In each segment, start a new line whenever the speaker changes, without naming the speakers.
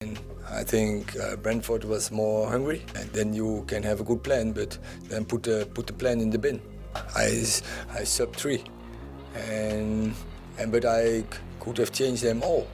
I think Brentford was more hungry, and then you can have a good plan, but then put the plan in the bin. I subbed 3, but I could have changed them all.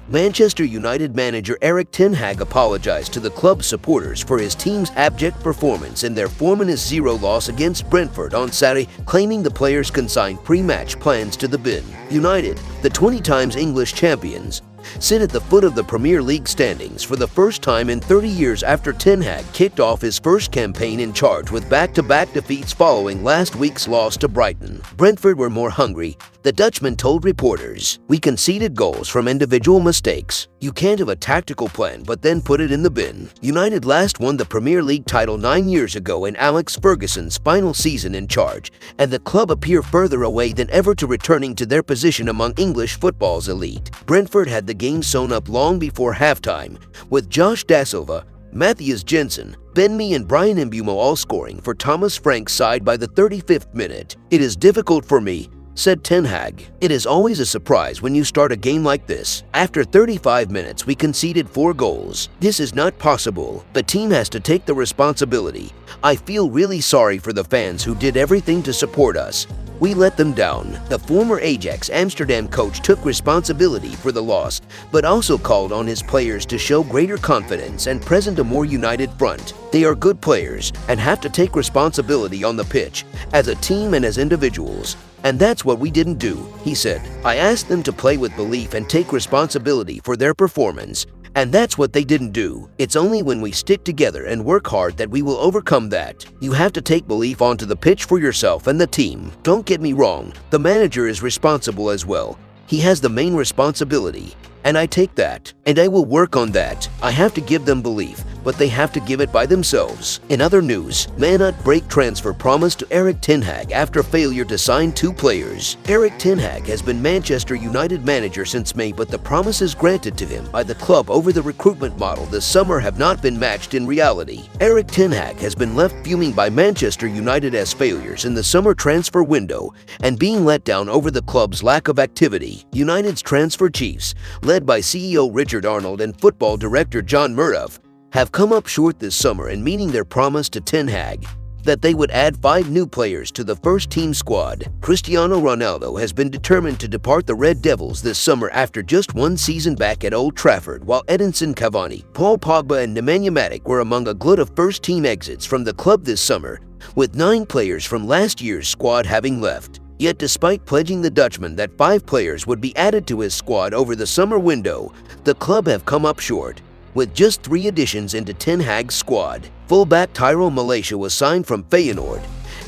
Manchester United manager Erik apologized to the club's supporters for his team's abject performance in their 4-0 loss against Brentford on Saturday, claiming the players consigned pre-match plans to the bin. United, the 20 times English champions, sit at the foot of the Premier League standings for the first time in 30 years after Ten Hag kicked off his first campaign in charge with back-to-back defeats following last week's loss to Brighton. Brentford were more hungry, the Dutchman told reporters. "We conceded goals from individual mistakes. You can't have a tactical plan but then put it in the bin." United last won the Premier League title 9 years ago in Alex Ferguson's final season in charge, and the club appear further away than ever to returning to their position among English football's elite. Brentford had the game sewn up long before halftime, with Josh Da Silva, Matthias Jensen, Ben Mee and Brian Mbeumo all scoring for Thomas Frank's side by the 35th minute. "It is difficult for me," said Ten Hag. "It is always a surprise when you start a game like this. After 35 minutes, we conceded 4 goals. This is not possible. The team has to take the responsibility. I feel really sorry for the fans who did everything to support us. We let them down." The former Ajax Amsterdam coach took responsibility for the loss, but also called on his players to show greater confidence and present a more united front. "They are good players and have to take responsibility on the pitch, as a team and as individuals. And that's what we didn't do," he said. "I asked them to play with belief and take responsibility for their performance. And that's what they didn't do. It's only when we stick together and work hard that we will overcome that. You have to take belief onto the pitch for yourself and the team. Don't get me wrong, the manager is responsible as well. He has the main responsibility. And I take that. And I will work on that. I have to give them belief, but they have to give it by themselves." In other news, Man Ut break transfer promise to Erik ten Hag after failure to sign 2 players. Erik ten Hag has been Manchester United manager since May, but the promises granted to him by the club over the recruitment model this summer have not been matched in reality. Erik ten Hag has been left fuming by Manchester United's failures in the summer transfer window and being let down over the club's lack of activity. United's transfer chiefs, led by CEO Richard Arnold and football director John Murdoch, have come up short this summer in meeting their promise to Ten Hag that they would add 5 new players to the first-team squad. Cristiano Ronaldo has been determined to depart the Red Devils this summer after just 1 season back at Old Trafford, while Edinson Cavani, Paul Pogba and Nemanja Matic were among a glut of first-team exits from the club this summer, with 9 players from last year's squad having left. Yet despite pledging the Dutchman that 5 players would be added to his squad over the summer window, the club have come up short, with just 3 additions into Ten Hag's squad. Fullback Tyrell Malacia was signed from Feyenoord.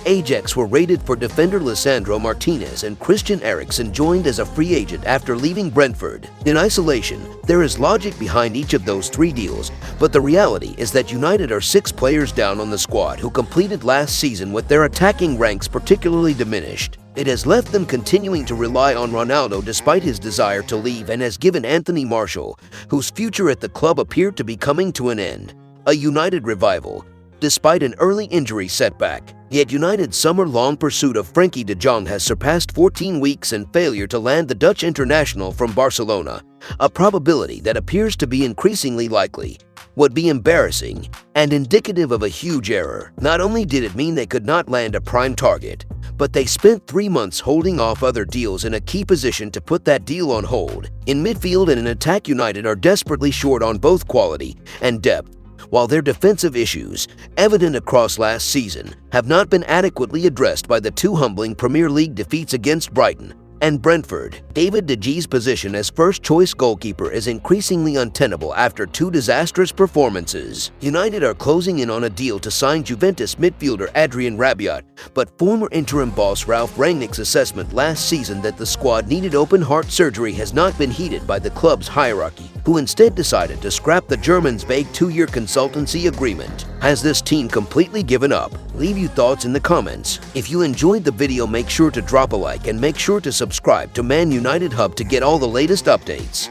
Ajax were rated for defender Lisandro Martinez, and Christian Eriksen joined as a free agent after leaving Brentford. In isolation, there is logic behind each of those 3 deals, but the reality is that United are 6 players down on the squad who completed last season with their attacking ranks particularly diminished. It has left them continuing to rely on Ronaldo despite his desire to leave, and has given Anthony Martial, whose future at the club appeared to be coming to an end, a United revival, despite an early injury setback. Yet United's summer-long pursuit of Frenkie de Jong has surpassed 14 weeks and failure to land the Dutch international from Barcelona, a probability that appears to be increasingly likely, would be embarrassing and indicative of a huge error. Not only did it mean they could not land a prime target, but they spent 3 months holding off other deals in a key position to put that deal on hold. In midfield and in attack, United are desperately short on both quality and depth, while their defensive issues, evident across last season, have not been adequately addressed by the 2 humbling Premier League defeats against Brighton and Brentford. David De Gea's position as first-choice goalkeeper is increasingly untenable after 2 disastrous performances. United are closing in on a deal to sign Juventus midfielder Adrien Rabiot, but former interim boss Ralf Rangnick's assessment last season that the squad needed open-heart surgery has not been heeded by the club's hierarchy, who instead decided to scrap the German's vague 2-year consultancy agreement. Has this team completely given up? Leave your thoughts in the comments. If you enjoyed the video, make sure to drop a like and make sure to subscribe to Man United Hub to get all the latest updates.